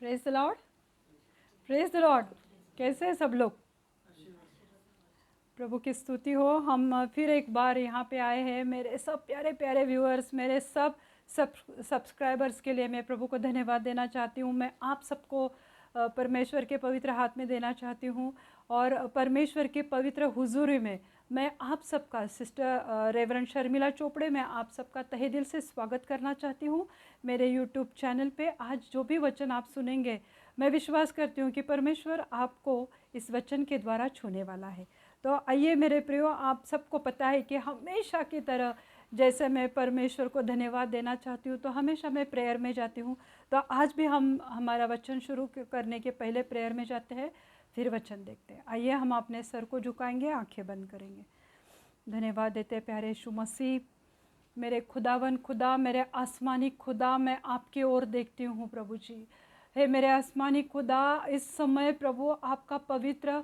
Praise the Lord, praise the Lord. कैसे हैं सब लोग? प्रभु की स्तुति हो। हम फिर एक बार यहाँ पे आए हैं। मेरे सब प्यारे प्यारे व्यूअर्स, मेरे सब सब्सक्राइबर्स के लिए मैं प्रभु को धन्यवाद देना चाहती हूँ। मैं आप सबको परमेश्वर के पवित्र हाथ में देना चाहती हूँ और परमेश्वर के पवित्र हुजूरी में मैं आप सबका सिस्टर रेवरेंड शर्मिला चोपड़े, मैं आप सबका तहे दिल से स्वागत करना चाहती हूँ मेरे यूट्यूब चैनल पे। आज जो भी वचन आप सुनेंगे, मैं विश्वास करती हूँ कि परमेश्वर आपको इस वचन के द्वारा छूने वाला है। तो आइए मेरे प्रियो, आप सबको पता है कि हमेशा की तरह जैसे मैं परमेश्वर को धन्यवाद देना चाहती हूँ तो हमेशा मैं प्रेयर में जाती हूँ। तो आज भी हम हमारा वचन शुरू करने के पहले प्रेयर में जाते हैं, फिर वचन देखते हैं। आइए हम अपने सर को झुकाएंगे, आंखें बंद करेंगे। धन्यवाद देते प्यारे यीशु मसीह। मेरे खुदावन खुदा, मेरे आसमानी खुदा, मैं आपकी ओर देखती हूँ प्रभु जी। हे मेरे आसमानी खुदा, इस समय प्रभु आपका पवित्र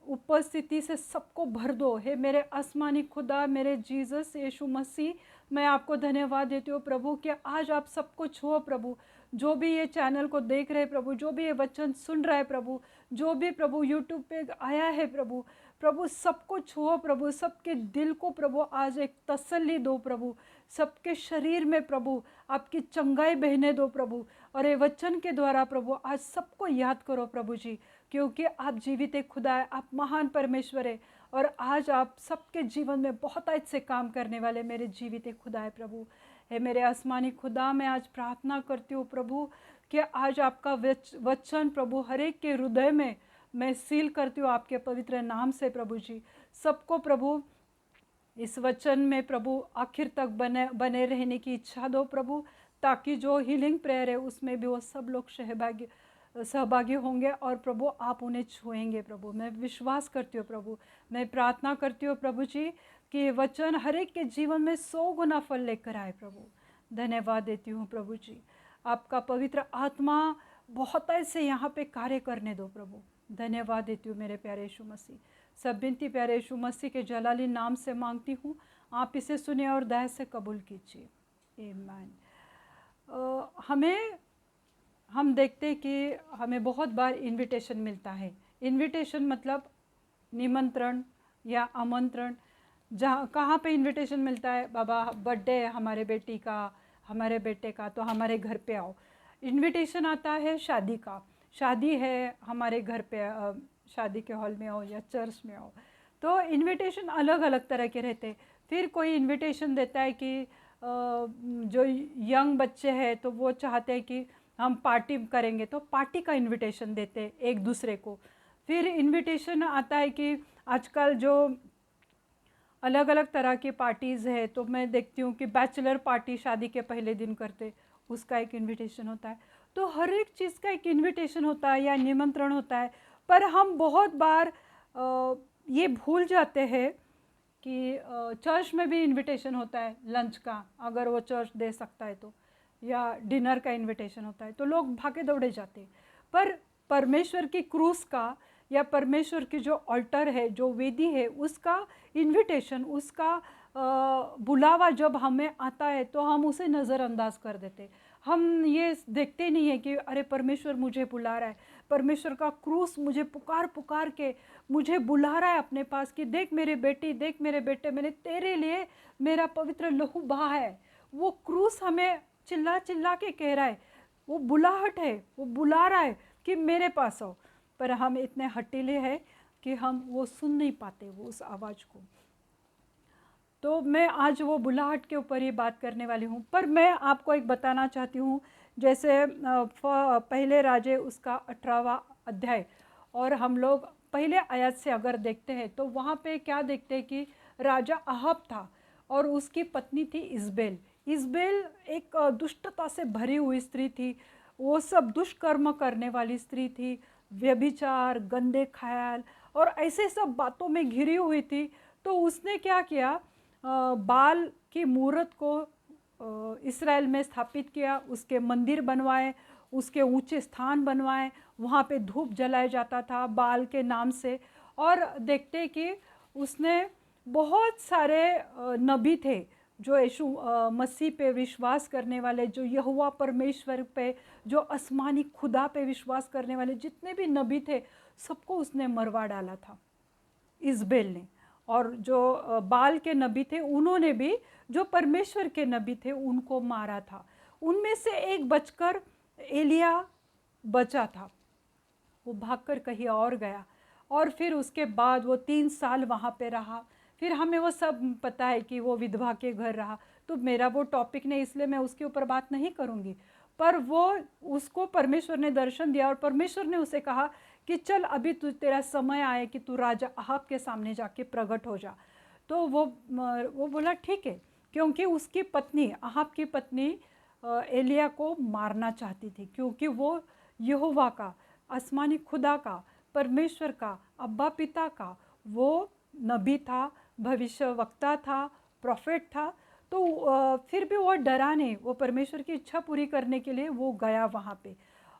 उपस्थिति से सबको भर दो। हे मेरे आसमानी खुदा, मेरे जीसस यीशु मसीह, मैं आपको धन्यवाद देती हूँ प्रभु कि आज आप सबको छुओ प्रभु। जो भी ये चैनल को देख रहे प्रभु, जो भी ये वचन सुन रहा है प्रभु, जो भी प्रभु यूट्यूब पे आया है प्रभु, प्रभु सबको छुओ प्रभु। सबके दिल को प्रभु आज एक तसल्ली दो प्रभु। सबके शरीर में प्रभु आपकी चंगाई बहने दो प्रभु। और ये वचन के द्वारा प्रभु आज सबको याद करो प्रभु जी, क्योंकि आप जीवित एक खुदा है, आप महान परमेश्वर है। और आज आप सबके जीवन में बहुत अच्छे काम करने वाले मेरे जीवित एक खुदा है प्रभु। है मेरे आसमानी खुदा, मैं आज प्रार्थना करती हूँ प्रभु कि आज आपका वचन प्रभु हर एक के हृदय में मैं सील करती हूँ आपके पवित्र नाम से प्रभु जी। सबको प्रभु इस वचन में प्रभु आखिर तक बने रहने की इच्छा दो प्रभु, ताकि जो हीलिंग प्रेयर है उसमें भी वो सब लोग सहभागी होंगे और प्रभु आप उन्हें छुएंगे प्रभु। मैं विश्वास करती हूँ प्रभु, मैं प्रार्थना करती हूँ प्रभु जी कि वचन हर एक के जीवन में 100 गुना फल लेकर आए प्रभु। धन्यवाद देती हूँ प्रभु जी। आपका पवित्र आत्मा बहुत ऐसे यहाँ पे कार्य करने दो प्रभु। धन्यवाद देती हूँ मेरे प्यारे यीशु मसीह। सब विनती प्यारे यीशु मसीह के जलाली नाम से मांगती हूँ, आप इसे सुने और दया से कबूल कीजिए। आमीन। हम देखते हैं कि हमें बहुत बार इनविटेशन मिलता है। इनविटेशन मतलब निमंत्रण या आमंत्रण। जहाँ कहाँ पे इनविटेशन मिलता है? बाबा बर्थडे है हमारे बेटी का, हमारे बेटे का, तो हमारे घर पे आओ। इनविटेशन आता है शादी का, शादी है हमारे घर पे, शादी के हॉल में आओ या चर्च में आओ। तो इनविटेशन अलग अलग तरह के रहते हैं। फिर कोई इनविटेशन देता है कि जो यंग बच्चे हैं तो वो चाहते हैं कि हम पार्टी करेंगे, तो पार्टी का इनविटेशन देते हैं एक दूसरे को। फिर इनविटेशन आता है कि आजकल जो अलग अलग तरह की पार्टीज़ है, तो मैं देखती हूँ कि बैचलर पार्टी शादी के पहले दिन करते, उसका एक इनविटेशन होता है। तो हर एक चीज़ का एक इनविटेशन होता है या निमंत्रण होता है। पर हम बहुत बार ये भूल जाते हैं कि चर्च में भी इनविटेशन होता है लंच का, अगर वो चर्च दे सकता है तो, या डिनर का इनविटेशन होता है, तो लोग भागे दौड़े जाते हैं। पर परमेश्वर की क्रूस का या परमेश्वर की जो ऑल्टर है, जो वेदी है, उसका इनविटेशन, उसका बुलावा जब हमें आता है तो हम उसे नज़रअंदाज कर देते। हम ये देखते नहीं है कि अरे परमेश्वर मुझे बुला रहा है, परमेश्वर का क्रूस मुझे पुकार पुकार के मुझे बुला रहा है अपने पास कि देख मेरे बेटी, देख मेरे बेटे, मैंने तेरे लिए मेरा पवित्र लहू बहा है। वो क्रूस हमें चिल्ला चिल्ला के कह रहा है, वो बुलाहट है, वो बुला रहा है कि मेरे पास आओ। पर हम इतने हटीले हैं कि हम वो सुन नहीं पाते वो उस आवाज़ को। तो मैं आज वो बुलाहट के ऊपर ही बात करने वाली हूँ। पर मैं आपको एक बताना चाहती हूँ, जैसे पहले राजे उसका 18वां अध्याय, और हम लोग पहले आयत से अगर देखते हैं तो वहाँ पे क्या देखते हैं कि राजा अहाब था और उसकी पत्नी थी इज़बेल। इज़बेल एक दुष्टता से भरी हुई स्त्री थी। वो सब दुष्कर्म करने वाली स्त्री थी, व्यभिचार, गंदे ख्याल और ऐसे सब बातों में घिरी हुई थी। तो उसने क्या किया, बाल की मूर्त को इस्राएल में स्थापित किया, उसके मंदिर बनवाए, उसके ऊंचे स्थान बनवाए, वहाँ पे धूप जलाया जाता था बाल के नाम से। और देखते कि उसने बहुत सारे नबी थे जो यीशु मसीह पे विश्वास करने वाले, जो यहोवा परमेश्वर पे, जो आसमानी खुदा पे विश्वास करने वाले जितने भी नबी थे, सबको उसने मरवा डाला था इज़बेल ने। और जो बाल के नबी थे उन्होंने भी, जो परमेश्वर के नबी थे उनको मारा था। उनमें से एक बचकर एलिया बचा था, वो भागकर कहीं और गया। और फिर उसके बाद वो 3 साल वहाँ पे रहा। फिर हमें वो सब पता है कि वो विधवा के घर रहा। तो मेरा वो टॉपिक नहीं, इसलिए मैं उसके ऊपर बात नहीं करूँगी। पर वो, उसको परमेश्वर ने दर्शन दिया और परमेश्वर ने उसे कहा कि चल अभी तेरा समय आए कि तू राजा अहाब के सामने जाके प्रकट हो जा। तो वो बोला ठीक है, क्योंकि उसकी पत्नी, अहाब की पत्नी एलिया को मारना चाहती थी, क्योंकि वो यहोवा का, आसमानी खुदा का, परमेश्वर का, अब्बा पिता का वो नबी था, भविष्यवक्ता था, प्रोफेट था। तो फिर भी वो डरा नहीं, वो परमेश्वर की इच्छा पूरी करने के लिए वो गया वहाँ पे।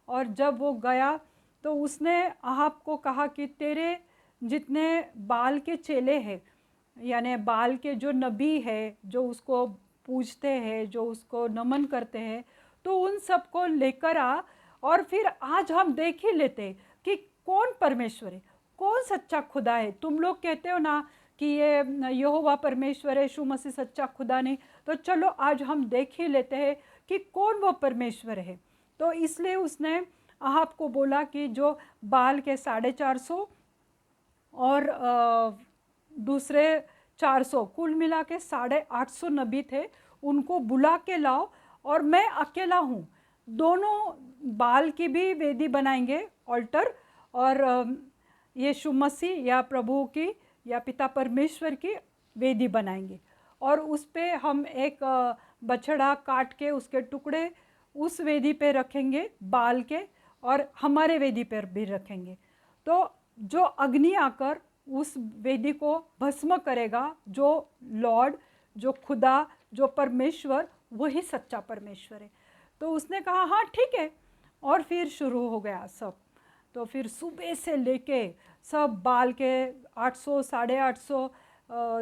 और जब वो गया तो उसने अहाब को कहा कि तेरे जितने बाल के चेले हैं, यानी बाल के जो नबी है, जो उसको पूजते हैं, जो उसको नमन करते हैं, तो उन सबको लेकर आ, और फिर आज हम देख ही लेते कि कौन परमेश्वर है, कौन सच्चा खुदा है। तुम लोग कहते हो ना कि ये यहोवा परमेश्वर है, यीशु मसीह सच्चा खुदा नहीं, तो चलो आज हम देख ही लेते हैं कि कौन वो परमेश्वर है। तो इसलिए उसने अहाब को बोला कि जो बाल के 450 और दूसरे 400, कुल मिला के 850 नबी थे, उनको बुला के लाओ, और मैं अकेला हूँ। दोनों बाल की भी वेदी बनाएंगे, ऑल्टर, और यीशु मसीह या प्रभु की या पिता परमेश्वर की वेदी बनाएंगे। और उस पे हम एक बछड़ा काट के उसके टुकड़े उस वेदी पे रखेंगे बाल के, और हमारे वेदी पर भी रखेंगे। तो जो अग्नि आकर उस वेदी को भस्म करेगा, जो लॉर्ड, जो खुदा, जो परमेश्वर, वही सच्चा परमेश्वर है। तो उसने कहा हाँ ठीक है, और फिर शुरू हो गया सब। तो फिर सुबह से लेके सब बाल के 800 850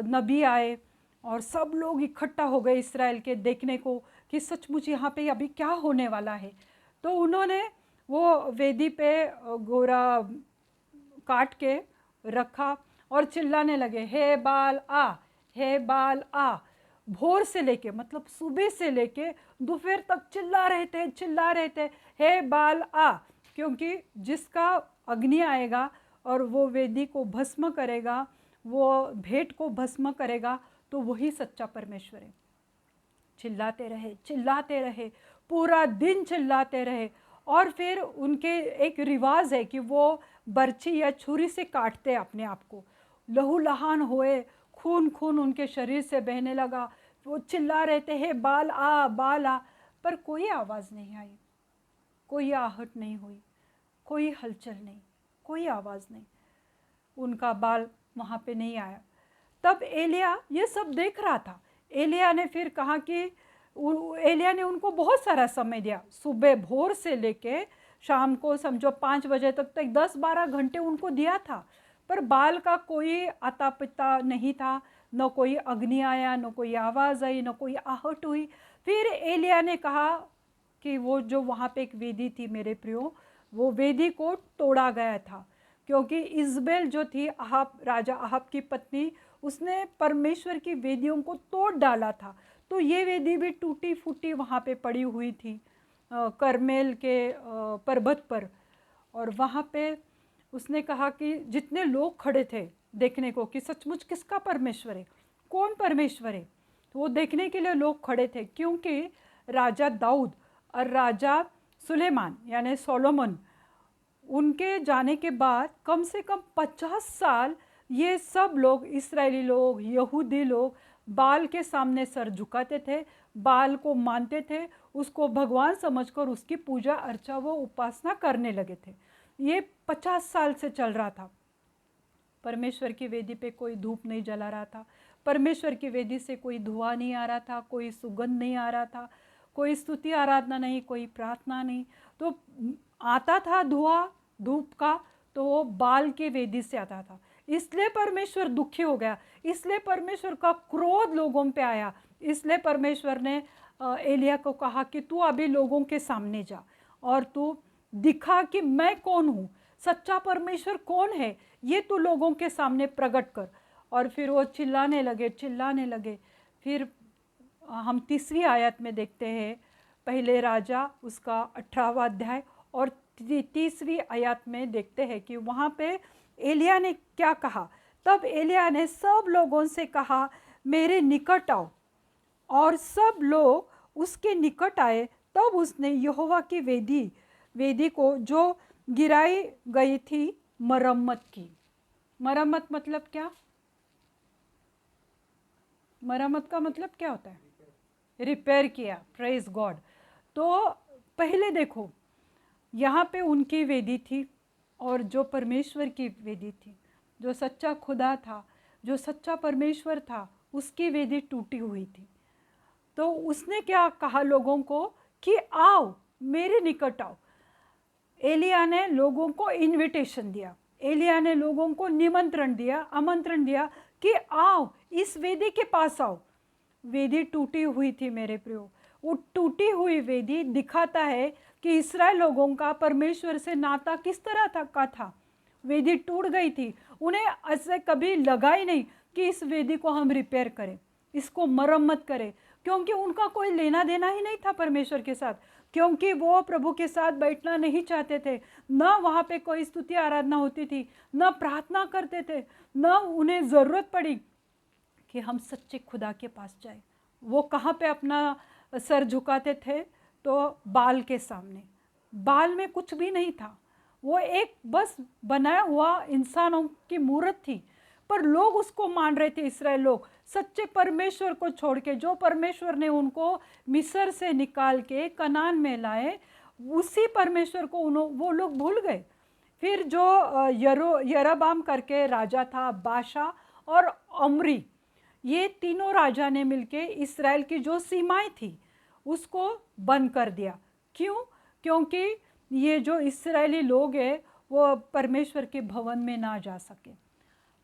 नबी आए, और सब लोग इकट्ठा हो गए इसराइल के देखने को कि सचमुच यहाँ पे अभी क्या होने वाला है। तो उन्होंने वो वेदी पे गोरा काट के रखा और चिल्लाने लगे, हे बाल आ, हे बाल आ। भोर से लेके, मतलब सुबह से लेके दोपहर तक चिल्ला रहे थे, हे बाल आ, क्योंकि जिसका अग्नि आएगा और वो वेदी को भस्म करेगा, वो भेंट को भस्म करेगा, तो वही सच्चा परमेश्वर है। चिल्लाते रहे, पूरा दिन चिल्लाते रहे। और फिर उनके एक रिवाज है कि वो बर्छी या छुरी से काटते अपने आप को, लहूलुहान हुए, खून खून उनके शरीर से बहने लगा। वो चिल्ला रहे थे, हे बाल आ, बाल आ, पर कोई आवाज़ नहीं आई, कोई आहट नहीं हुई, कोई हलचल नहीं, कोई आवाज़ नहीं, उनका बाल वहाँ पे नहीं आया। तब एलिया ये सब देख रहा था। एलिया ने फिर कहा कि एलिया ने उनको बहुत सारा समय दिया, सुबह भोर से लेके शाम को समझो 5 बजे तक 10-12 घंटे उनको दिया था, पर बाल का कोई आता पिता नहीं था, न कोई अग्नि आया, न कोई आवाज़ आई, न कोई आहट हुई। फिर एलिया ने कहा कि वो जो वहाँ पे एक वेदी थी मेरे प्रियो, वो वेदी को तोड़ा गया था, क्योंकि इज़बेल जो थी अहाब, राजा अहाब की पत्नी, उसने परमेश्वर की वेदियों को तोड़ डाला था। तो ये वेदी भी टूटी फूटी वहाँ पे पड़ी हुई थी करमेल के पर्वत पर। और वहाँ पे उसने कहा कि जितने लोग खड़े थे देखने को कि सचमुच किसका परमेश्वर है, कौन परमेश्वर है, तो वो देखने के लिए लोग खड़े थे, क्योंकि राजा दाऊद और राजा सुलेमान यानी सोलोमन, उनके जाने के बाद कम से कम 50 साल ये सब लोग, इस्राएली लोग, यहूदी लोग, बाल के सामने सर झुकाते थे, बाल को मानते थे, उसको भगवान समझकर उसकी पूजा अर्चा वो उपासना करने लगे थे। ये 50 साल से चल रहा था। परमेश्वर की वेदी पे कोई धूप नहीं जला रहा था, परमेश्वर की वेदी से कोई धुआं नहीं आ रहा था, कोई सुगंध नहीं आ रहा था, कोई स्तुति आराधना नहीं, कोई प्रार्थना नहीं। तो आता था धुआं धूप का, तो वो बाल के वेदी से आता था। इसलिए परमेश्वर दुखी हो गया, इसलिए परमेश्वर का क्रोध लोगों पे आया इसलिए परमेश्वर ने एलिया को कहा कि तू अभी लोगों के सामने जा और तू दिखा कि मैं कौन हूँ, सच्चा परमेश्वर कौन है, ये तू लोगों के सामने प्रकट कर। और फिर वो चिल्लाने लगे। फिर हम तीसरी आयत में देखते हैं, पहले राजा उसका 18वां अध्याय और तीसरी आयत में देखते हैं कि वहाँ पे एलिया ने क्या कहा। तब एलिया ने सब लोगों से कहा, मेरे निकट आओ। और सब लोग उसके निकट आए। तब उसने यहोवा की वेदी को जो गिराई गई थी मरम्मत की। मरम्मत मतलब क्या? मरम्मत का मतलब क्या होता है? रिपेयर किया। Praise God. तो पहले देखो, यहाँ पे उनकी वेदी थी और जो परमेश्वर की वेदी थी, जो सच्चा खुदा था, जो सच्चा परमेश्वर था, उसकी वेदी टूटी हुई थी। तो उसने क्या कहा लोगों को कि आओ, मेरे निकट आओ। एलिया ने लोगों को इनविटेशन दिया, एलिया ने लोगों को आमंत्रण दिया कि आओ, इस वेदी के पास आओ। वेदी टूटी हुई थी मेरे प्रियो। वो टूटी हुई वेदी दिखाता है कि इस्राएल लोगों का परमेश्वर से नाता किस तरह था। वेदी टूट गई थी। उन्हें ऐसे कभी लगा ही नहीं कि इस वेदी को हम रिपेयर करें, इसको मरम्मत करें, क्योंकि उनका कोई लेना देना ही नहीं था परमेश्वर के साथ, क्योंकि वो प्रभु के साथ बैठना नहीं चाहते थे। न वहाँ पे कोई स्तुति आराधना होती थी, न प्रार्थना करते थे, न उन्हें ज़रूरत पड़ी कि हम सच्चे खुदा के पास जाए। वो कहाँ पे अपना सर झुकाते थे? तो बाल के सामने। बाल में कुछ भी नहीं था, वो एक बस बनाया हुआ इंसानों की मूर्त थी। पर लोग उसको मान रहे थे, इसराइल लोग सच्चे परमेश्वर को छोड़ के, जो परमेश्वर ने उनको मिस्र से निकाल के कनान में लाए, उसी परमेश्वर को वो लोग भूल गए। फिर जो यरोबाम करके राजा था, बाशा और अमरी, ये तीनों राजा ने मिलके इस्राएल की जो सीमाएं थी उसको बंद कर दिया। क्यों? क्योंकि ये जो इस्राएली लोग हैं वो परमेश्वर के भवन में ना जा सके।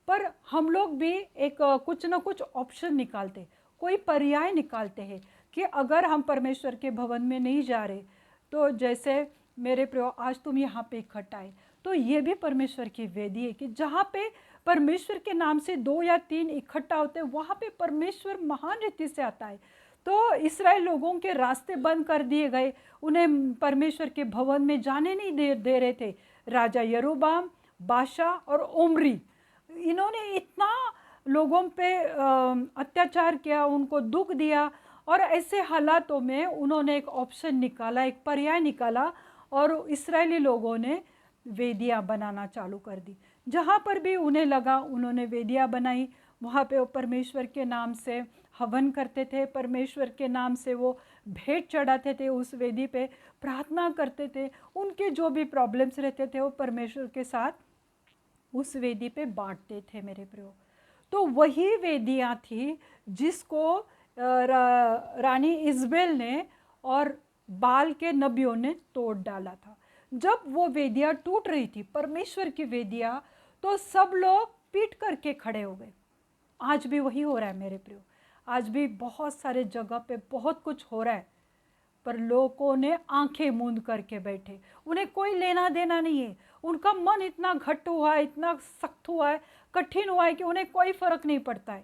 पर हम लोग भी एक कुछ ना कुछ ऑप्शन निकालते, कोई पर्याय निकालते हैं कि अगर हम परमेश्वर के भवन में नहीं जा रहे, तो जैसे मेरे प्रियो आज तुम यहाँ पे इकट्ठा है, तो ये भी परमेश्वर की वेदी है कि जहाँ पे परमेश्वर के नाम से 2 या 3 इकट्ठा होते हैं, वहाँ पे परमेश्वर महान रीति से आता है। तो इस्राएल लोगों के रास्ते बंद कर दिए गए, उन्हें परमेश्वर के भवन में जाने नहीं दे रहे थे। राजा यरोबाम, बाशा और ओमरी, इन्होंने इतना लोगों पे अत्याचार किया, उनको दुख दिया, और ऐसे हालातों में उन्होंने एक ऑप्शन निकाला, एक पर्याय निकाला, और इस्राएली लोगों ने वेदियाँ बनाना चालू कर दी। जहाँ पर भी उन्हें लगा उन्होंने वेदियाँ बनाई। वहाँ पे वो परमेश्वर के नाम से हवन करते थे, परमेश्वर के नाम से वो भेंट चढ़ाते थे, उस वेदी पे प्रार्थना करते थे। उनके जो भी प्रॉब्लम्स रहते थे वो परमेश्वर के साथ उस वेदी पे बांटते थे मेरे प्रियो। तो वही वेदियाँ थी जिसको रानी इज़बेल ने और बाल के नबियों ने तोड़ डाला था। जब वो वेदियाँ टूट रही थी, परमेश्वर की वेदियाँ, तो सब लोग पीट करके खड़े हो गए। आज भी वही हो रहा है मेरे प्रियो। आज भी बहुत सारे जगह पे बहुत कुछ हो रहा है, पर लोगों ने आंखें मूंद करके बैठे, उन्हें कोई लेना देना नहीं है। उनका मन इतना घट हुआ है, इतना सख्त हुआ है, कठिन हुआ है कि उन्हें कोई फर्क नहीं पड़ता है।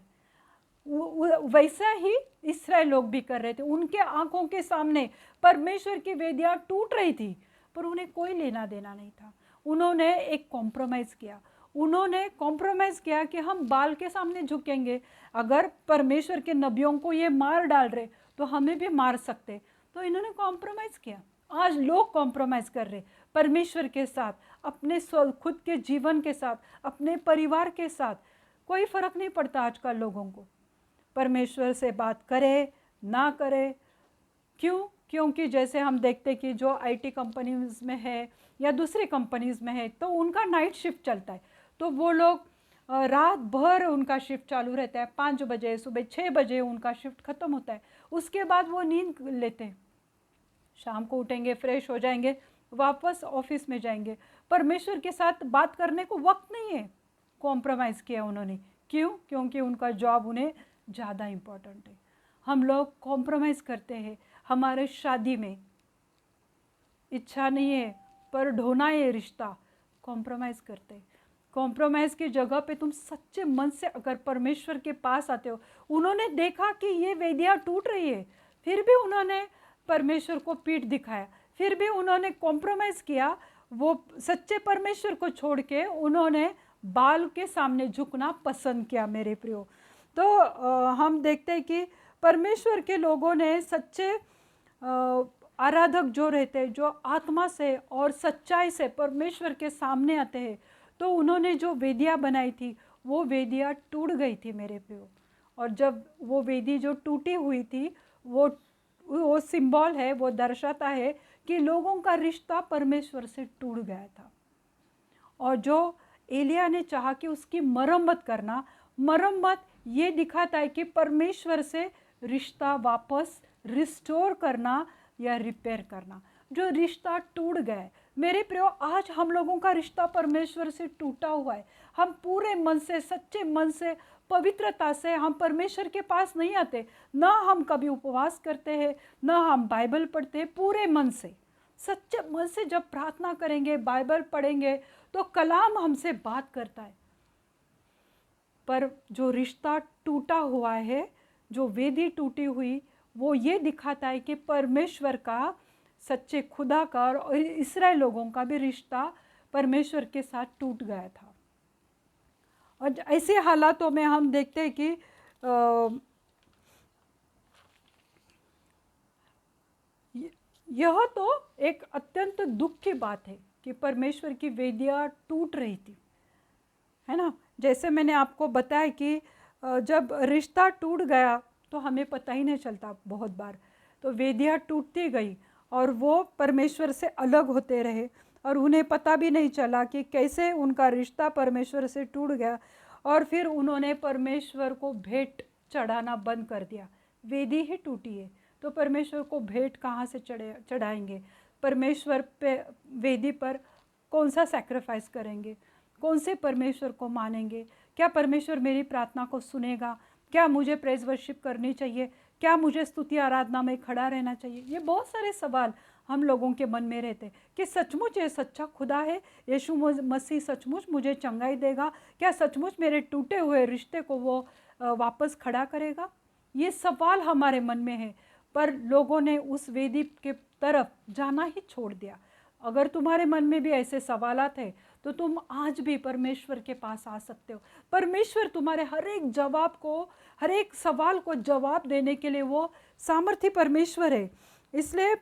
वैसा ही इस्राएल लोग भी कर रहे थे। उनके आंखों के सामने परमेश्वर की वेदियाँ टूट रही थी, पर उन्हें कोई लेना देना नहीं था। उन्होंने एक कॉम्प्रोमाइज़ किया। उन्होंने कॉम्प्रोमाइज़ किया कि हम बाल के सामने झुकेंगे, अगर परमेश्वर के नबियों को ये मार डाल रहे तो हमें भी मार सकते। तो इन्होंने कॉम्प्रोमाइज़ किया। आज लोग कॉम्प्रोमाइज़ कर रहे परमेश्वर के साथ, अपने खुद के जीवन के साथ, अपने परिवार के साथ। कोई फ़र्क नहीं पड़ता आजकल लोगों को, परमेश्वर से बात करे ना करे। क्यों? क्योंकि जैसे हम देखते कि जो आईटी कंपनीज में है या दूसरी कंपनीज में है, तो उनका नाइट शिफ्ट चलता है, तो वो लोग रात भर उनका शिफ्ट चालू रहता है। 5 बजे, सुबह 6 बजे उनका शिफ्ट ख़त्म होता है। उसके बाद वो नींद लेते हैं, शाम को उठेंगे, फ्रेश हो जाएंगे, वापस ऑफिस में जाएंगे। परमेश्वर के साथ बात करने को वक्त नहीं है। कॉम्प्रोमाइज़ किया उन्होंने। क्यों? क्योंकि उनका जॉब उन्हें ज़्यादा इम्पोर्टेंट है। हम लोग कॉम्प्रोमाइज़ करते हैं। हमारे शादी में इच्छा नहीं है पर ढोना ये रिश्ता, कॉम्प्रोमाइज़ करते हैं। कॉम्प्रोमाइज़ की जगह पे तुम सच्चे मन से अगर परमेश्वर के पास आते हो, उन्होंने देखा कि ये वेदियाँ टूट रही है, फिर भी उन्होंने परमेश्वर को पीठ दिखाया, फिर भी उन्होंने कॉम्प्रोमाइज़ किया। वो सच्चे परमेश्वर को छोड़ के उन्होंने बाल के सामने झुकना पसंद किया मेरे प्रियो। तो हम देखते हैं कि परमेश्वर के लोगों ने सच्चे आराधक जो रहते हैं, जो आत्मा से और सच्चाई से परमेश्वर के सामने आते हैं, तो उन्होंने जो वेदियाँ बनाई थी वो वेदियाँ टूट गई थी मेरे प्रियो। और जब वो वेदी जो टूटी हुई थी, वो सिंबल है, वो दर्शाता है कि लोगों का रिश्ता परमेश्वर से टूट गया था। और जो एलिया ने चाहा कि उसकी मरम्मत करना, मरम्मत ये दिखाता है कि परमेश्वर से रिश्ता वापस रिस्टोर करना या रिपेयर करना। जो रिश्ता टूट गया मेरे प्रियो, आज हम लोगों का रिश्ता परमेश्वर से टूटा हुआ है। हम पूरे मन से, सच्चे मन से, पवित्रता से हम परमेश्वर के पास नहीं आते। ना हम कभी उपवास करते हैं, ना हम बाइबल पढ़ते हैं। पूरे मन से, सच्चे मन से जब प्रार्थना करेंगे, बाइबल पढ़ेंगे, तो कलाम हमसे बात करता है। पर जो रिश्ता टूटा हुआ है, जो वेदी टूटी हुई, वो ये दिखाता है कि परमेश्वर का, सच्चे खुदा का और इस्राएल लोगों का भी रिश्ता परमेश्वर के साथ टूट गया था। और ऐसे हालातों में हम देखते हैं कि यह तो एक अत्यंत दुख की बात है कि परमेश्वर की वेदियाँ टूट रही थी, है ना। जैसे मैंने आपको बताया कि जब रिश्ता टूट गया तो हमें पता ही नहीं चलता बहुत बार। तो वेदियाँ टूटती गई और वो परमेश्वर से अलग होते रहे और उन्हें पता भी नहीं चला कि कैसे उनका रिश्ता परमेश्वर से टूट गया। और फिर उन्होंने परमेश्वर को भेंट चढ़ाना बंद कर दिया। वेदी ही टूटी है तो परमेश्वर को भेंट कहाँ से चढ़ाएंगे? परमेश्वर पे वेदी पर कौन सा सैक्रिफाइस करेंगे? कौन से परमेश्वर को मानेंगे? क्या परमेश्वर मेरी प्रार्थना को सुनेगा? क्या मुझे प्रेज वर्शिप करनी चाहिए? क्या मुझे स्तुति आराधना में खड़ा रहना चाहिए? ये बहुत सारे सवाल हम लोगों के मन में रहते कि सचमुच ये सच्चा खुदा है, यीशु मसीह सचमुच मुझे चंगाई देगा? क्या सचमुच मेरे टूटे हुए रिश्ते को वो वापस खड़ा करेगा? ये सवाल हमारे मन में है, पर लोगों ने उस वेदी के तरफ जाना ही छोड़ दिया। अगर तुम्हारे मन में भी ऐसे सवालात है तो तुम आज भी परमेश्वर के पास आ सकते हो। परमेश्वर तुम्हारे हर एक जवाब को, हर एक सवाल को जवाब देने के लिए वो सामर्थ्य परमेश्वर है। इसलिए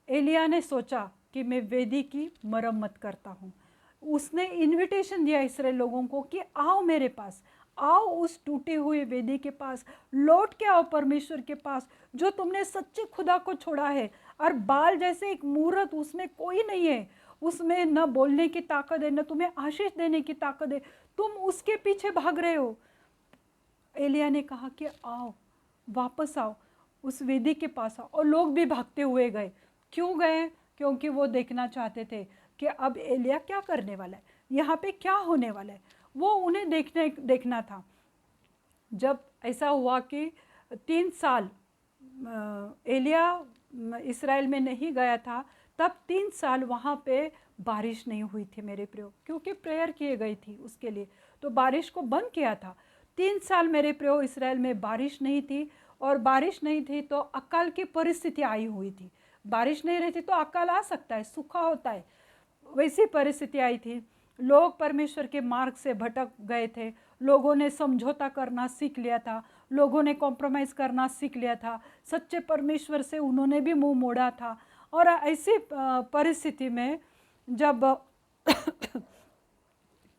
एलिया ने सोचा कि मैं वेदी की मरम्मत करता हूँ। उसने इनविटेशन दिया इसराइल लोगों को कि आओ मेरे पास, आओ उस टूटी हुई वेदी के पास, लौट के आओ परमेश्वर के पास जो तुमने सच्चे खुदा को छोड़ा है। और बाल जैसे एक मूर्त, उसमें कोई नहीं है, उसमें न बोलने की ताकत है, न तुम्हें आशीष देने की ताकत है, तुम उसके पीछे भाग रहे हो। एलिया ने कहा कि आओ, वापस आओ, उस वेदी के पास आओ। और लोग भी भागते हुए गए। क्यों गए? क्योंकि वो देखना चाहते थे कि अब एलिया क्या करने वाला है, यहाँ पे क्या होने वाला है, वो उन्हें देखना था। जब ऐसा हुआ कि 3 साल एलिया इस्राएल में नहीं गया था, तब 3 साल वहाँ पे बारिश नहीं हुई थी मेरे प्रियो, क्योंकि प्रेयर किए गई थी उसके लिए, तो बारिश को बंद किया था। 3 साल मेरे प्रियो इस्राएल में बारिश नहीं थी, और बारिश नहीं थी तो अकाल की परिस्थिति आई हुई थी। बारिश नहीं रहती तो अकाल आ सकता है, सूखा होता है, वैसी परिस्थिति आई थी। लोग परमेश्वर के मार्ग से भटक गए थे, लोगों ने समझौता करना सीख लिया था, लोगों ने कॉम्प्रोमाइज़ करना सीख लिया था, सच्चे परमेश्वर से उन्होंने भी मुंह मोड़ा था। और ऐसी परिस्थिति में जब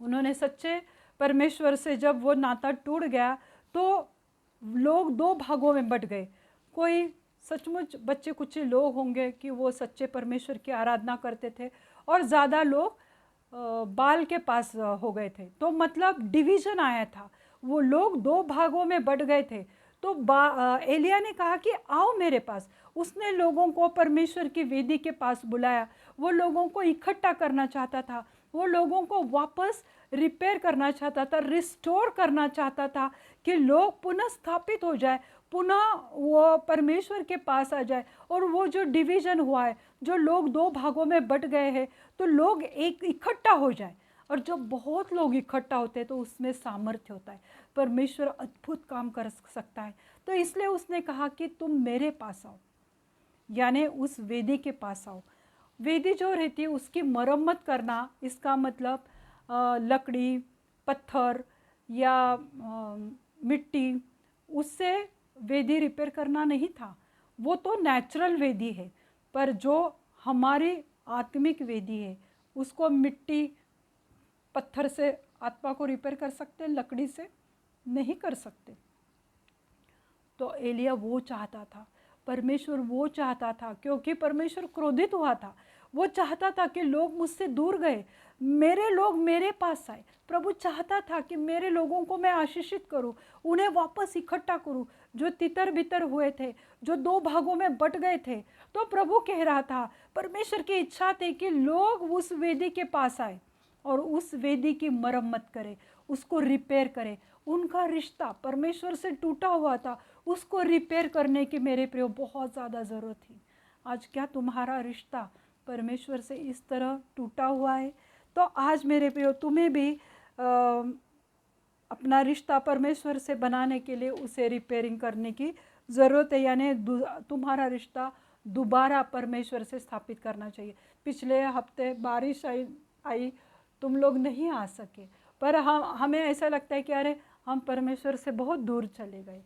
उन्होंने सच्चे परमेश्वर से जब वो नाता टूट गया तो लोग 2 भागों में बट गए। कोई सचमुच बच्चे कुछ लोग होंगे कि वो सच्चे परमेश्वर की आराधना करते थे, और ज़्यादा लोग बाल के पास हो गए थे। तो मतलब डिवीज़न आया था, वो लोग 2 भागों में बट गए थे। तो एलिया ने कहा कि आओ मेरे पास। उसने लोगों को परमेश्वर की वेदी के पास बुलाया, वो लोगों को इकट्ठा करना चाहता था। वो लोगों को वापस रिपेयर करना चाहता था, रिस्टोर करना चाहता था कि लोग पुनः स्थापित हो जाए, पुनः वो परमेश्वर के पास आ जाए। और वो जो डिवीज़न हुआ है, जो लोग दो भागों में बट गए हैं, तो लोग एक इकट्ठा हो जाए। और जब बहुत लोग इकट्ठा होते हैं तो उसमें सामर्थ्य होता है, परमेश्वर अद्भुत काम कर सकता है। तो इसलिए उसने कहा कि तुम मेरे पास आओ, यानी उस वेदी के पास आओ। वेदी जो रहती है उसकी मरम्मत करना, इसका मतलब लकड़ी, पत्थर या मिट्टी, उससे वेदी रिपेयर करना नहीं था। वो तो नेचुरल वेदी है, पर जो हमारी आत्मिक वेदी है उसको मिट्टी पत्थर से आत्मा को रिपेयर कर सकते, लकड़ी से नहीं कर सकते। तो एलिया वो चाहता था, परमेश्वर वो चाहता था, क्योंकि परमेश्वर क्रोधित हुआ था। वो चाहता था कि लोग मुझसे दूर गए, मेरे लोग मेरे पास आए। प्रभु चाहता था कि मेरे लोगों को मैं आशीषित करूं, उन्हें वापस इकट्ठा करूं, जो तितर बितर हुए थे, जो दो भागों में बट गए थे। तो प्रभु कह रहा था, परमेश्वर की इच्छा थी कि लोग उस वेदी के पास आए और उस वेदी की मरम्मत करे, उसको रिपेयर करे। उनका रिश्ता परमेश्वर से टूटा हुआ था, उसको रिपेयर करने की मेरे प्रियो बहुत ज़्यादा ज़रूरत थी। आज क्या तुम्हारा रिश्ता परमेश्वर से इस तरह टूटा हुआ है? तो आज मेरे प्रियो तुम्हें भी अपना रिश्ता परमेश्वर से बनाने के लिए उसे रिपेयरिंग करने की ज़रूरत है, यानी तुम्हारा रिश्ता दोबारा परमेश्वर से स्थापित करना चाहिए। पिछले हफ्ते बारिश आई, तुम लोग नहीं आ सके, पर हमें ऐसा लगता है कि अरे हम परमेश्वर से बहुत दूर चले गए।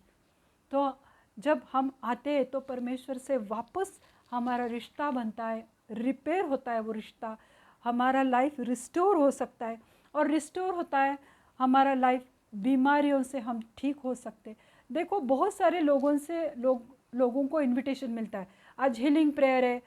तो जब हम आते हैं तो परमेश्वर से वापस हमारा रिश्ता बनता है, रिपेयर होता है वो रिश्ता, हमारा लाइफ रिस्टोर हो सकता है। और रिस्टोर होता है हमारा लाइफ, बीमारियों से हम ठीक हो सकते। देखो बहुत सारे लोगों को इनविटेशन मिलता है, आज हीलिंग प्रेयर है,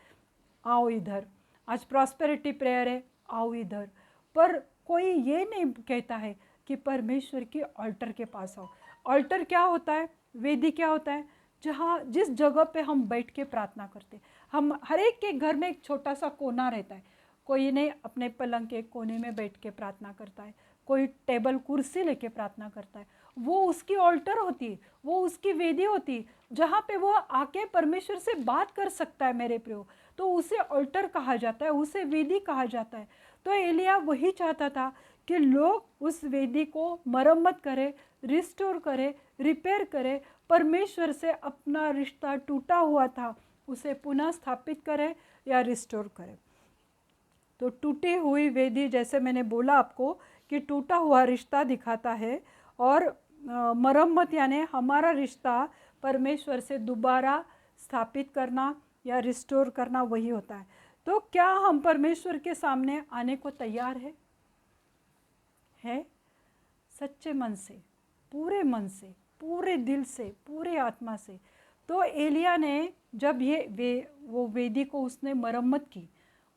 आओ इधर, आज प्रॉस्पेरिटी प्रेयर है, आओ इधर। पर कोई ये नहीं कहता है कि परमेश्वर के ऑल्टर के पास आओ। ऑल्टर क्या होता है, वेदी क्या होता है? जहाँ जिस जगह पे हम बैठ के प्रार्थना करते, हम हर एक के घर में एक छोटा सा कोना रहता है। कोई ने अपने पलंग के कोने में बैठ के प्रार्थना करता है, कोई टेबल कुर्सी लेके प्रार्थना करता है। वो उसकी ऑल्टर होती है, वो उसकी वेदी होती है, जहाँ पे वो आके परमेश्वर से बात कर सकता है मेरे प्रियो। तो उसे ऑल्टर कहा जाता है, उसे वेदी कहा जाता है। तो एलिया वही चाहता था कि लोग उस वेदी को मरम्मत करें, रिस्टोर करें, रिपेयर करें, परमेश्वर से अपना रिश्ता टूटा हुआ था उसे पुनः स्थापित करें या रिस्टोर करें। तो टूटी हुई वेदी, जैसे मैंने बोला आपको कि टूटा हुआ रिश्ता दिखाता है, और मरम्मत यानी हमारा रिश्ता परमेश्वर से दोबारा स्थापित करना या रिस्टोर करना, वही होता है। तो क्या हम परमेश्वर के सामने आने को तैयार है? सच्चे मन से, पूरे मन से, पूरे दिल से, पूरे आत्मा से। तो एलिया ने जब वो वेदी को उसने मरम्मत की,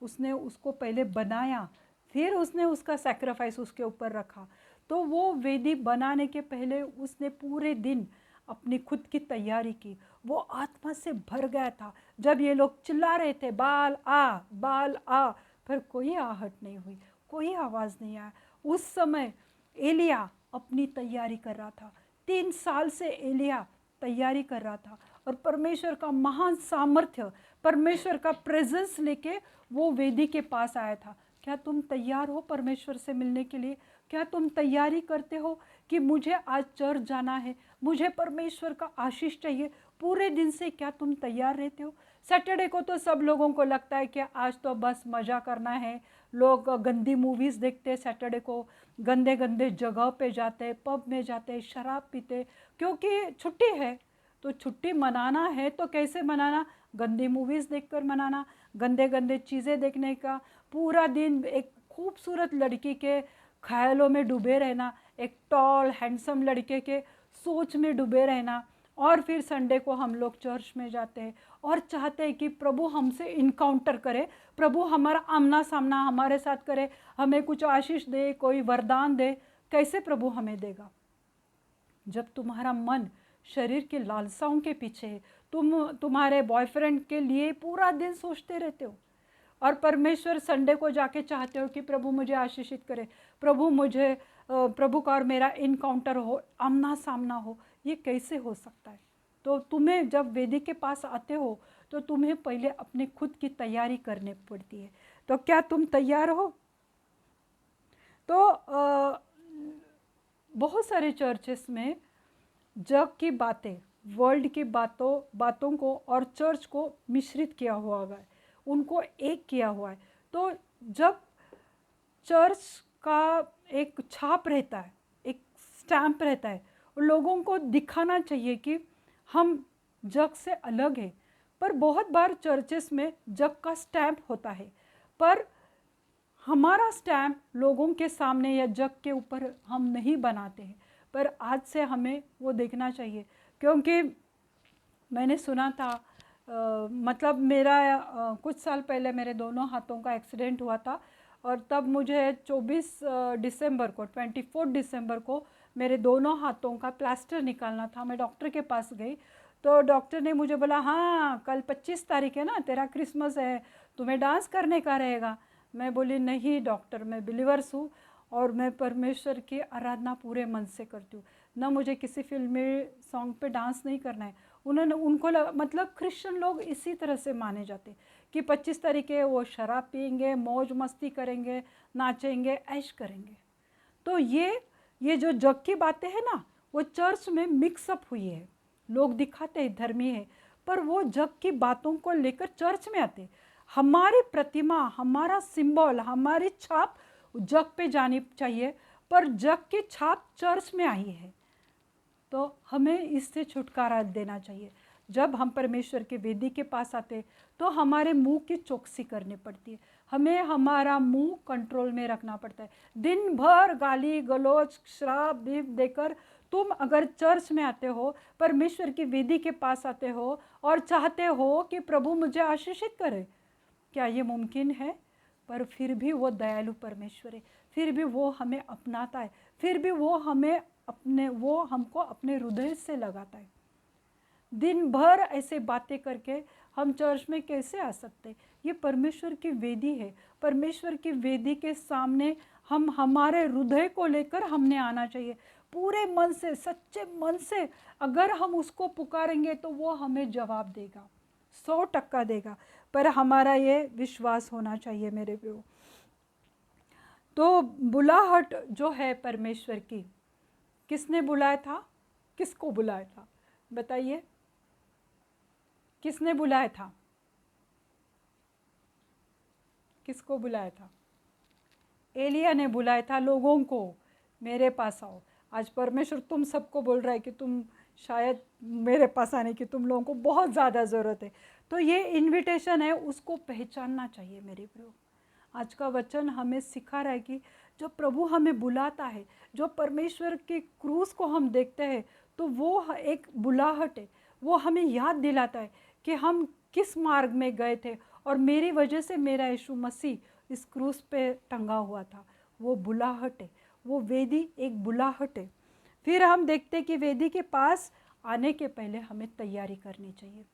उसने उसको पहले बनाया, फिर उसने उसका सैक्रिफाइस उसके ऊपर रखा। तो वो वेदी बनाने के पहले उसने पूरे दिन अपनी खुद की तैयारी की। वो आत्मा से भर गया था। जब ये लोग चिल्ला रहे थे बाल आ, बाल आ, फिर कोई आहट नहीं हुई, कोई आवाज़ नहीं आया। उस समय एलिया अपनी तैयारी कर रहा था। 3 साल से एलिया तैयारी कर रहा था, और परमेश्वर का महान सामर्थ्य, परमेश्वर का प्रेजेंस लेके वो वेदी के पास आया था। क्या तुम तैयार हो परमेश्वर से मिलने के लिए? क्या तुम तैयारी करते हो कि मुझे आज चर्च जाना है, मुझे परमेश्वर का आशीष चाहिए? पूरे दिन से क्या तुम तैयार रहते हो? सैटरडे को तो सब लोगों को लगता है कि आज तो बस मज़ा करना है। लोग गंदी मूवीज़ देखते हैं सैटरडे को, गंदे गंदे जगह पे जाते, पब में जाते, शराब पीते, क्योंकि छुट्टी है। तो छुट्टी मनाना है तो कैसे मनाना? गंदी मूवीज़ देखकर मनाना, गंदे गंदे चीज़ें देखने का, पूरा दिन एक खूबसूरत लड़की के ख्यालों में डूबे रहना, एक टॉल हैंडसम लड़के के सोच में डूबे रहना। और फिर संडे को हम लोग चर्च में जाते हैं और चाहते हैं कि प्रभु हमसे इनकाउंटर करे, प्रभु हमारा आमना सामना हमारे साथ करे, हमें कुछ आशीष दे, कोई वरदान दे। कैसे प्रभु हमें देगा जब तुम्हारा मन शरीर के लालसाओं के पीछे है? तुम्हारे बॉयफ्रेंड के लिए पूरा दिन सोचते रहते हो, और परमेश्वर संडे को जाके चाहते हो कि प्रभु मुझे आशीषित करे, प्रभु मुझे प्रभु का और मेरा इनकाउंटर हो, आमना सामना हो, ये कैसे हो सकता है? तो तुम्हें जब वेदी के पास आते हो तो तुम्हें पहले अपने खुद की तैयारी करनी पड़ती है। तो क्या तुम तैयार हो? तो बहुत सारे चर्चेस में जग की बातें, वर्ल्ड की बातों को और चर्च को मिश्रित किया हुआ है, उनको एक किया हुआ है। तो जब चर्च का एक छाप रहता है, एक स्टैम्प रहता है, लोगों को दिखाना चाहिए कि हम जग से अलग हैं। पर बहुत बार चर्चेस में जग का स्टैम्प होता है, पर हमारा स्टैम्प लोगों के सामने या जग के ऊपर हम नहीं बनाते हैं। पर आज से हमें वो देखना चाहिए, क्योंकि मैंने सुना था मतलब मेरा कुछ साल पहले मेरे दोनों हाथों का एक्सीडेंट हुआ था, और तब मुझे 24 दिसंबर को 24 दिसंबर को मेरे दोनों हाथों का प्लास्टर निकालना था। मैं डॉक्टर के पास गई तो डॉक्टर ने मुझे बोला, हाँ कल 25 तारीख है ना, तेरा क्रिसमस है, तुम्हें डांस करने का रहेगा। मैं बोली, नहीं डॉक्टर, मैं बिलीवर्स हूँ और मैं परमेश्वर की आराधना पूरे मन से करती हूँ, ना मुझे किसी फिल्मी सॉन्ग पे डांस नहीं करना है। उनको मतलब क्रिश्चियन लोग इसी तरह से माने जाते कि 25 तारीख है वो शराब पियेंगे, मौज मस्ती करेंगे, नाचेंगे, ऐश करेंगे। तो ये जो जग की बातें हैं ना, वो चर्च में मिक्सअप हुई है। लोग दिखाते हैं धर्मी है, पर वो जग की बातों को लेकर चर्च में आते। हमारी प्रतिमा, हमारा सिंबल, हमारी छाप जग पे जानी चाहिए, पर जग की छाप चर्च में आई है। तो हमें इससे छुटकारा देना चाहिए। जब हम परमेश्वर के वेदी के पास आते तो हमारे मुंह की चौकसी करनी पड़ती है, हमें हमारा मुंह कंट्रोल में रखना पड़ता है। दिन भर गाली गलौज श्राप बीफ देकर तुम अगर चर्च में आते हो, परमेश्वर की वेदी के पास आते हो और चाहते हो कि प्रभु मुझे आशीषित करे, क्या ये मुमकिन है? पर फिर भी वो दयालु परमेश्वर है, फिर भी वो हमें अपनाता है, फिर भी वो हमको अपने हृदय से लगाता है। दिन भर ऐसे बातें करके हम चर्च में कैसे आ सकते? ये परमेश्वर की वेदी है। परमेश्वर की वेदी के सामने हम हमारे हृदय को लेकर हमने आना चाहिए, पूरे मन से, सच्चे मन से। अगर हम उसको पुकारेंगे तो वो हमें जवाब देगा, 100% देगा। पर हमारा ये विश्वास होना चाहिए मेरे प्रियो। तो बुलाहट जो है परमेश्वर की, किसने बुलाया था? किसको बुलाया था? बताइए, किसने बुलाया था? किसको बुलाया था? एलिया ने बुलाया था लोगों को, मेरे पास आओ। आज परमेश्वर तुम सबको बोल रहा है कि तुम शायद मेरे पास आने की तुम लोगों को बहुत ज़्यादा ज़रूरत है। तो ये इनविटेशन है, उसको पहचानना चाहिए मेरे प्रियो। आज का वचन हमें सिखा रहा है कि जो प्रभु हमें बुलाता है, जो परमेश्वर के क्रूस को हम देखते हैं, तो वो एक बुलाहट है। वो हमें याद दिलाता है कि हम किस मार्ग में गए थे और मेरी वजह से मेरा यीशु मसीह इस क्रूस पे टंगा हुआ था। वो बुलाहट है, वो वेदी एक बुलाहट है। फिर हम देखते कि वेदी के पास आने के पहले हमें तैयारी करनी चाहिए।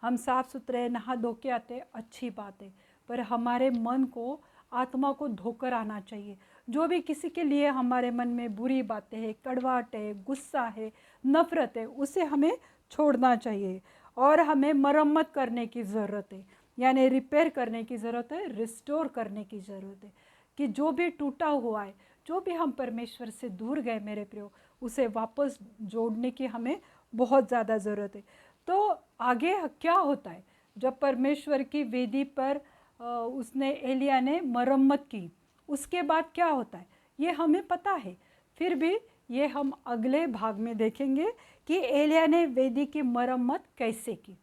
हम साफ सुथरे नहा धो के आते, अच्छी बात है, पर हमारे मन को, आत्मा को धोकर आना चाहिए। जो भी किसी के लिए हमारे मन में बुरी बातें हैं, कड़वाहट है, गुस्सा है, नफरत है, उसे हमें छोड़ना चाहिए और हमें मरम्मत करने की ज़रूरत है, यानी रिपेयर करने की ज़रूरत है, रिस्टोर करने की ज़रूरत है। कि जो भी टूटा हुआ है, जो भी हम परमेश्वर से दूर गए मेरे प्रियो, उसे वापस जोड़ने की हमें बहुत ज़्यादा ज़रूरत है। तो आगे क्या होता है? जब परमेश्वर की वेदी पर उसने, एलिया ने मरम्मत की, उसके बाद क्या होता है ये हमें पता है। फिर भी ये हम अगले भाग में देखेंगे कि एलिया ने वेदी की मरम्मत कैसे की,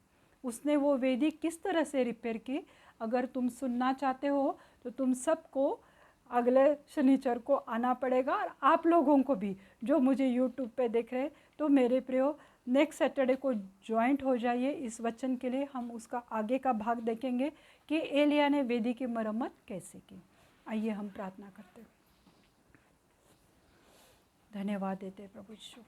उसने वो वेदी किस तरह से रिपेयर की। अगर तुम सुनना चाहते हो तो तुम सबको अगले शनिचर को आना पड़ेगा, और आप लोगों को भी जो मुझे यूट्यूब पे देख रहे हैं, तो मेरे प्रियो नेक्स्ट सैटरडे को ज्वाइंट हो जाइए इस वचन के लिए। हम उसका आगे का भाग देखेंगे कि एलिया ने वेदी की मरम्मत कैसे की। आइए हम प्रार्थना करते हैं। धन्यवाद देते प्रभु यीशु,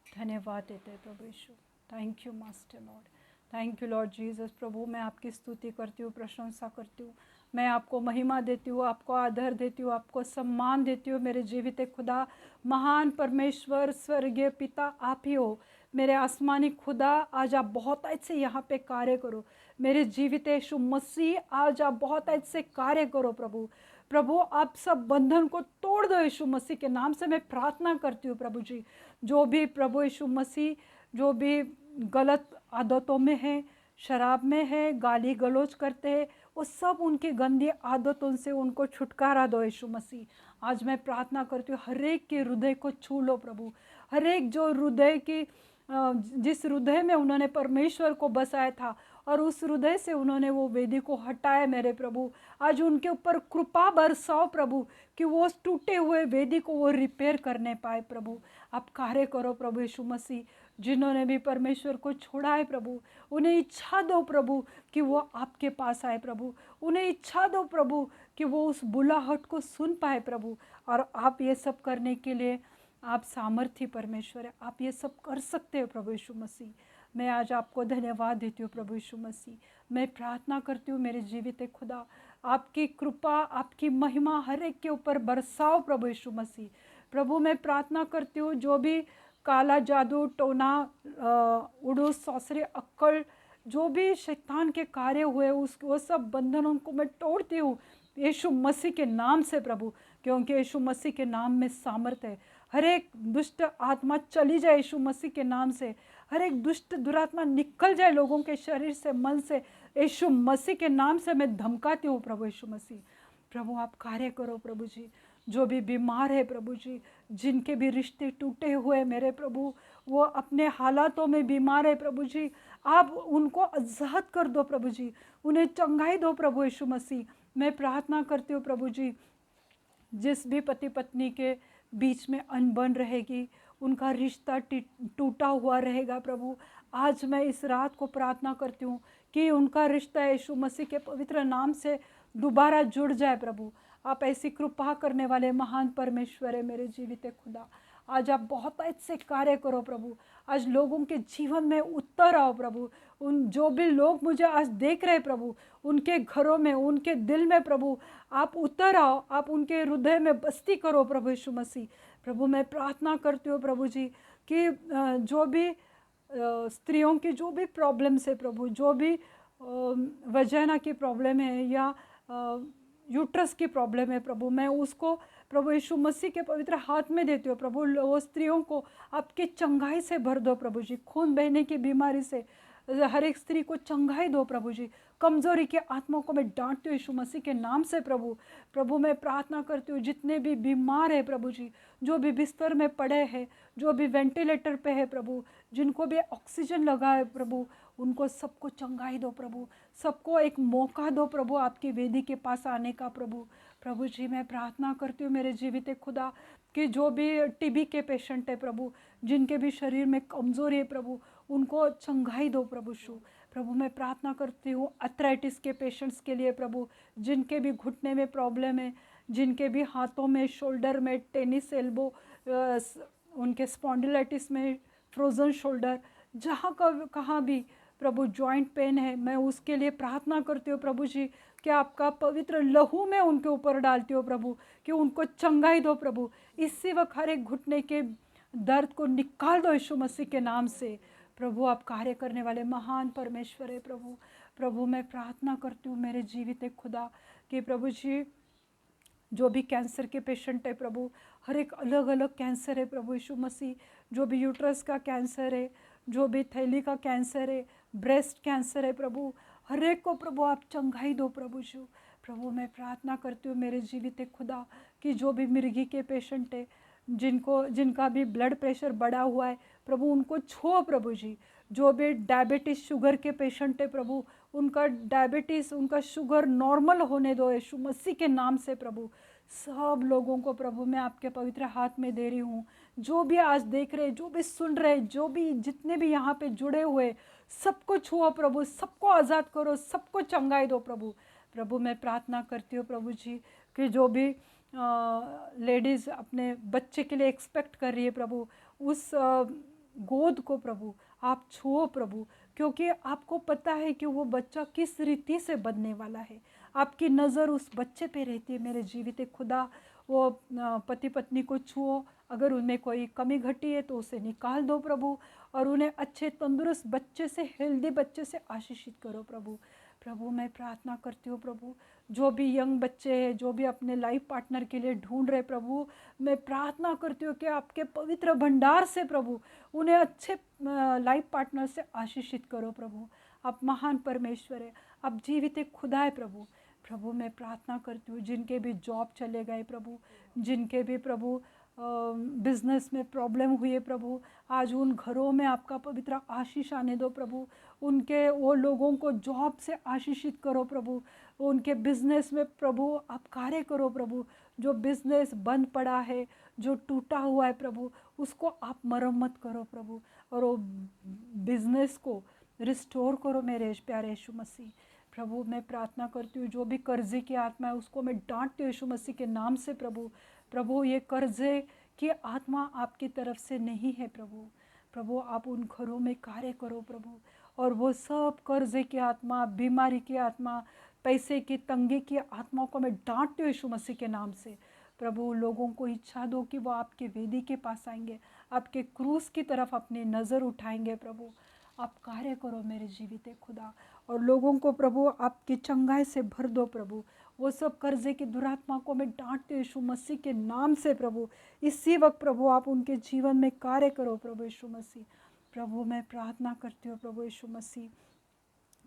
धन्यवाद देते प्रभु Yeshu. Thank you master lord, thank you lord Jesus. प्रभु मैं आपकी स्तुति करती हूँ, प्रशंसा करती हूँ, मैं आपको महिमा देती हूँ, आपको आदर देती हूँ, आपको सम्मान देती हूँ। मेरे जीवित खुदा, महान परमेश्वर, स्वर्गीय पिता आप ही हो। मेरे आसमानी खुदा, आज आप बहुत ऐसे यहाँ पे कार्य करो। मेरे जीवित यीशु मसीह, आज आप बहुत ऐसे कार्य करो प्रभु। प्रभु आप सब बंधन को तोड़ दो यीशु मसीह के नाम से मैं प्रार्थना करती हूँ प्रभु जी। जो भी प्रभु यीशु मसीह जो भी गलत आदतों में है, शराब में है, गाली गलौज करते हैं, वो सब उनकी गंदी आदतों से उनको छुटकारा दो यीशु मसीह। आज मैं प्रार्थना करती हूँ, हर एक के हृदय को छू लो प्रभु। हर एक जो हृदय की जिस हृदय में उन्होंने परमेश्वर को बसाया था और उस हृदय से उन्होंने वो वेदी को हटाया मेरे प्रभु, आज उनके ऊपर कृपा बरसाओ प्रभु कि वो उस टूटे हुए वेदी को वो रिपेयर करने पाए प्रभु। आप कार्य करो प्रभु यीशु मसीह। जिन्होंने भी परमेश्वर को छोड़ा है प्रभु, उन्हें इच्छा दो प्रभु कि वो आपके पास आए प्रभु। उन्हें इच्छा दो प्रभु कि वो उस बुलाहट को सुन पाए प्रभु। और आप ये सब करने के लिए आप सामर्थ्य परमेश्वर है, आप ये सब कर सकते हो प्रभु यीशु मसीह। मैं आज आपको धन्यवाद देती हूँ प्रभु यीशु मसीह। मैं प्रार्थना करती हूँ मेरे जीवित खुदा, आपकी कृपा, आपकी महिमा हर एक के ऊपर बरसाओ प्रभु यीशु मसीह। प्रभु मैं प्रार्थना करती हूँ, जो भी काला जादू, टोना, उड़ूस, सौसरे, अक्कड़, जो भी शैतान के कार्य हुए उस वो सब बंधनों को मैं तोड़ती हूँ यीशु मसीह के नाम से प्रभु, क्योंकि यीशु मसीह के नाम में सामर्थ है। हर एक दुष्ट आत्मा चली जाए यीशु मसीह के नाम से। हर एक दुष्ट दुरात्मा निकल जाए लोगों के शरीर से, मन से, यीशु मसीह के नाम से मैं धमकाती हूँ प्रभु यीशु मसीह। प्रभु आप कार्य करो प्रभु जी। जो भी बीमार है प्रभु जी, जिनके भी रिश्ते टूटे हुए मेरे प्रभु, वो अपने हालातों में बीमार है प्रभु जी, आप उनको आज़ाद कर दो प्रभु जी, उन्हें चंगाई दो प्रभु यीशु मसीह। मैं प्रार्थना करती हूँ प्रभु जी, जिस भी पति पत्नी के बीच में अनबन रहेगी, उनका रिश्ता टूटा हुआ रहेगा प्रभु, आज मैं इस रात को प्रार्थना करती हूँ कि उनका रिश्ता यीशु मसीह के पवित्र नाम से दोबारा जुड़ जाए प्रभु। आप ऐसी कृपा करने वाले महान परमेश्वर है मेरे जीवित खुदा। आज आप बहुत ऐसे कार्य करो प्रभु, आज लोगों के जीवन में उत्तर आओ प्रभु। उन जो भी लोग मुझे आज देख रहे प्रभु, उनके घरों में, उनके दिल में प्रभु आप उतर आओ, आप उनके हृदय में बस्ती करो प्रभु यीशु मसीह। प्रभु मैं प्रार्थना करती हूँ प्रभु जी कि जो भी स्त्रियों की जो भी प्रॉब्लम्स है प्रभु, जो भी वजाना की प्रॉब्लम है या यूट्रस की प्रॉब्लम है प्रभु, मैं उसको प्रभु यीशु मसीह के पवित्र हाथ में देती हूँ प्रभु। वो स्त्रियों को आपकी चंगाई से भर दो प्रभु जी, खून बहने की बीमारी से हर एक स्त्री को चंगाई दो प्रभु जी। कमजोरी के आत्मा को मैं डांटती हूँ यीशु मसीह के नाम से प्रभु। प्रभु मैं प्रार्थना करती हूँ, जितने भी बीमार है प्रभु जी, जो भी बिस्तर में पड़े हैं, जो भी वेंटिलेटर पे है प्रभु, जिनको भी ऑक्सीजन लगा है प्रभु, उनको सबको चंगाई दो प्रभु। सबको एक मौका दो प्रभु आपकी वेदी के पास आने का प्रभु। प्रभु जी मैं प्रार्थना करती हूँ मेरे जीवित खुदा कि जो भी टीबी के पेशेंट है प्रभु, जिनके भी शरीर में कमजोरी है प्रभु, उनको चंगाई दो प्रभु शु। प्रभु मैं प्रार्थना करती हूँ अर्थराइटिस के पेशेंट्स के लिए प्रभु, जिनके भी घुटने में प्रॉब्लम है, जिनके भी हाथों में, शोल्डर में, टेनिस एल्बो, उनके स्पॉन्डिलाइटिस में, फ्रोज़न शोल्डर, जहाँ का कहाँ भी प्रभु जॉइंट पेन है, मैं उसके लिए प्रार्थना करती हूँ प्रभु जी कि आपका पवित्र लहू में उनके ऊपर डालती हूँ प्रभु कि उनको चंगाई दो प्रभु। इसी वक्त हर एक घुटने के दर्द को निकाल दो यीशु मसीह के नाम से प्रभु। आप कार्य करने वाले महान परमेश्वर है प्रभु। प्रभु मैं प्रार्थना करती हूँ मेरे जीवित खुदा कि प्रभु जी जो भी कैंसर के पेशेंट है प्रभु, हर एक अलग अलग कैंसर है प्रभु यीशु मसीह, जो भी यूट्रस का कैंसर है, जो भी थैली का कैंसर है, ब्रेस्ट कैंसर है प्रभु, हर एक को प्रभु आप चंगाई दो प्रभु यीशु। प्रभु मैं प्रार्थना करती हूँ मेरे जीवित खुदा कि जो भी मिर्गी के पेशेंट है, जिनका भी ब्लड प्रेशर बढ़ा हुआ है प्रभु, उनको छुओ प्रभु जी। जो भी डायबिटीज़ शुगर के पेशेंट है प्रभु, उनका डायबिटीज़, उनका शुगर नॉर्मल होने दो यीशु मसीह के नाम से प्रभु। सब लोगों को प्रभु मैं आपके पवित्र हाथ में दे रही हूँ। जो भी आज देख रहे, जो भी सुन रहे, जो भी जितने भी यहाँ पे जुड़े हुए, सबको छुओ प्रभु, सबको आज़ाद करो, सबको चंगाई दो प्रभु। प्रभु मैं प्रार्थना करती हूँ प्रभु जी कि जो भी लेडीज़ अपने बच्चे के लिए एक्सपेक्ट कर रही है प्रभु, उस गोद को प्रभु आप छुओ प्रभु, क्योंकि आपको पता है कि वो बच्चा किस रीति से बनने वाला है। आपकी नज़र उस बच्चे पे रहती है। मेरे जीवित खुदा, वो पति पत्नी को छुओ, अगर उनमें कोई कमी घटी है तो उसे निकाल दो प्रभु, और उन्हें अच्छे तंदुरुस्त बच्चे से, हेल्दी बच्चे से आशीषित करो प्रभु। प्रभु मैं प्रार्थना करती हूँ प्रभु, जो भी यंग बच्चे हैं, जो भी अपने लाइफ पार्टनर के लिए ढूंढ रहे प्रभु, मैं प्रार्थना करती हूँ कि आपके पवित्र भंडार से प्रभु उन्हें अच्छे लाइफ पार्टनर से आशीषित करो प्रभु। आप महान परमेश्वर है, आप जीवित एक खुदा है प्रभु। प्रभु मैं प्रार्थना करती हूँ जिनके भी जॉब चले गए प्रभु, जिनके भी प्रभु बिजनेस में प्रॉब्लम हुई है प्रभु, आज उन घरों में आपका पवित्र आशीष आने दो प्रभु। उनके वो लोगों को जॉब से आशीषित करो प्रभु, उनके बिजनेस में प्रभु आप कार्य करो प्रभु। जो बिजनेस बंद पड़ा है, जो टूटा हुआ है प्रभु, उसको आप मरम्मत करो प्रभु, और वो बिजनेस को रिस्टोर करो मेरे प्यारे यीशु मसीह। प्रभु मैं प्रार्थना करती हूँ जो भी कर्जे की आत्मा है उसको मैं डांटती हूँ यीशु मसीह के नाम से प्रभु। प्रभु ये कर्जे की आत्मा आपकी तरफ से नहीं है प्रभु। प्रभु आप उन घरों में कार्य करो प्रभु, और वो सब कर्जे की आत्मा, बीमारी की आत्मा, पैसे की तंगी की आत्माओं को मैं डांटती हूँ यीशु मसीह के नाम से प्रभु। लोगों को इच्छा दो कि वो आपके वेदी के पास आएंगे, आपके क्रूस की तरफ अपनी नज़र उठाएंगे प्रभु। आप कार्य करो मेरे जीवित खुदा, और लोगों को प्रभु आपकी चंगाई से भर दो प्रभु। वो सब कर्जे की दुरात्मा को मैं डांटती हूँ यीशु मसीह के नाम से प्रभु। इसी वक्त प्रभु आप उनके जीवन में कार्य करो प्रभु यीशु मसीह। प्रभु मैं प्रार्थना करती हूँ प्रभु यीशु मसीह,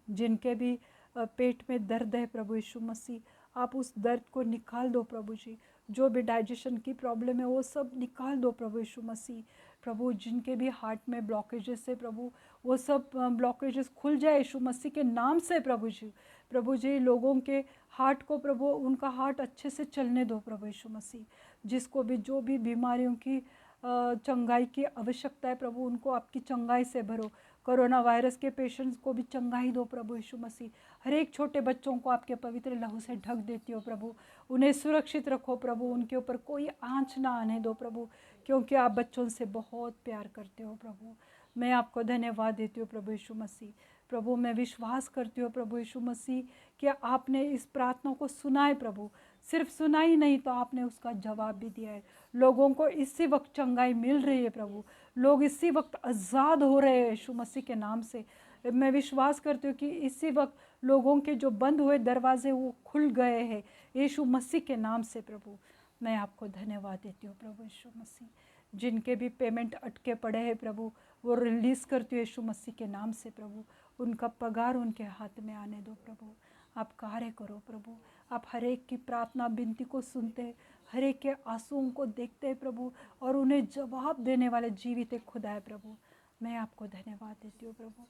जिनके भी पेट में दर्द है प्रभु यीशु मसीह, आप उस दर्द को निकाल दो प्रभु जी। जो भी डाइजेशन की प्रॉब्लम है वो सब निकाल दो प्रभु यीशु मसीह। प्रभु जिनके भी हार्ट में ब्लॉकेजेस है प्रभु, वो सब ब्लॉकेजेस खुल जाए यीशु मसीह के नाम से प्रभु जी। प्रभु जी लोगों के हार्ट को प्रभु, उनका हार्ट अच्छे से चलने दो प्रभु यीशु मसीह। जिसको भी जो भी बीमारियों की चंगाई की आवश्यकता है प्रभु, उनको आपकी चंगाई से भरो। कोरोना वायरस के पेशेंट्स को भी चंगाई दो प्रभु यीशु मसीह। हर एक छोटे बच्चों को आपके पवित्र लहू से ढक देती हो प्रभु, उन्हें सुरक्षित रखो प्रभु, उनके ऊपर कोई आँच ना आने दो प्रभु, क्योंकि आप बच्चों से बहुत प्यार करते हो प्रभु। मैं आपको धन्यवाद देती हूँ प्रभु यीशु मसीह। प्रभु मैं विश्वास करती हूँ प्रभु यीशु मसीह कि आपने इस प्रार्थना को सुना है प्रभु। सिर्फ सुना ही नहीं तो आपने उसका जवाब भी दिया है। लोगों को इसी वक्त चंगाई मिल रही है प्रभु, लोग इसी वक्त आज़ाद हो रहे हैं यीशु मसीह के नाम से। मैं विश्वास करती हूँ कि इसी वक्त लोगों के जो बंद हुए दरवाजे वो खुल गए हैं यीशु मसीह के नाम से प्रभु। मैं आपको धन्यवाद देती हूँ प्रभु यीशु मसीह। जिनके भी पेमेंट अटके पड़े हैं प्रभु, वो रिलीज़ करती हूँ यीशु मसीह के नाम से प्रभु। उनका पगार उनके हाथ में आने दो प्रभु। आप कार्य करो प्रभु। आप हर एक की प्रार्थना विनती को सुनते, हर एक के आंसुओं को देखते हैं प्रभु, और उन्हें जवाब देने वाले जीवित एक खुदा है प्रभु। मैं आपको धन्यवाद देती हूँ प्रभु।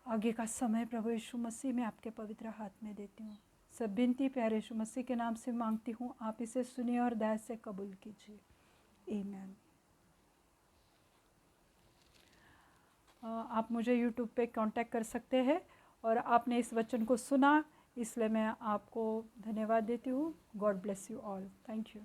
आगे का समय प्रभु यीशु मसीह मैं आपके पवित्र हाथ में देती हूँ। सब विनती प्यारे यीशु मसीह के नाम से मांगती हूँ, आप इसे सुनिए और दया से कबूल कीजिए। आमीन। आप मुझे यूट्यूब पे कांटेक्ट कर सकते हैं, और आपने इस वचन को सुना इसलिए मैं आपको धन्यवाद देती हूँ। God bless you all. Thank you.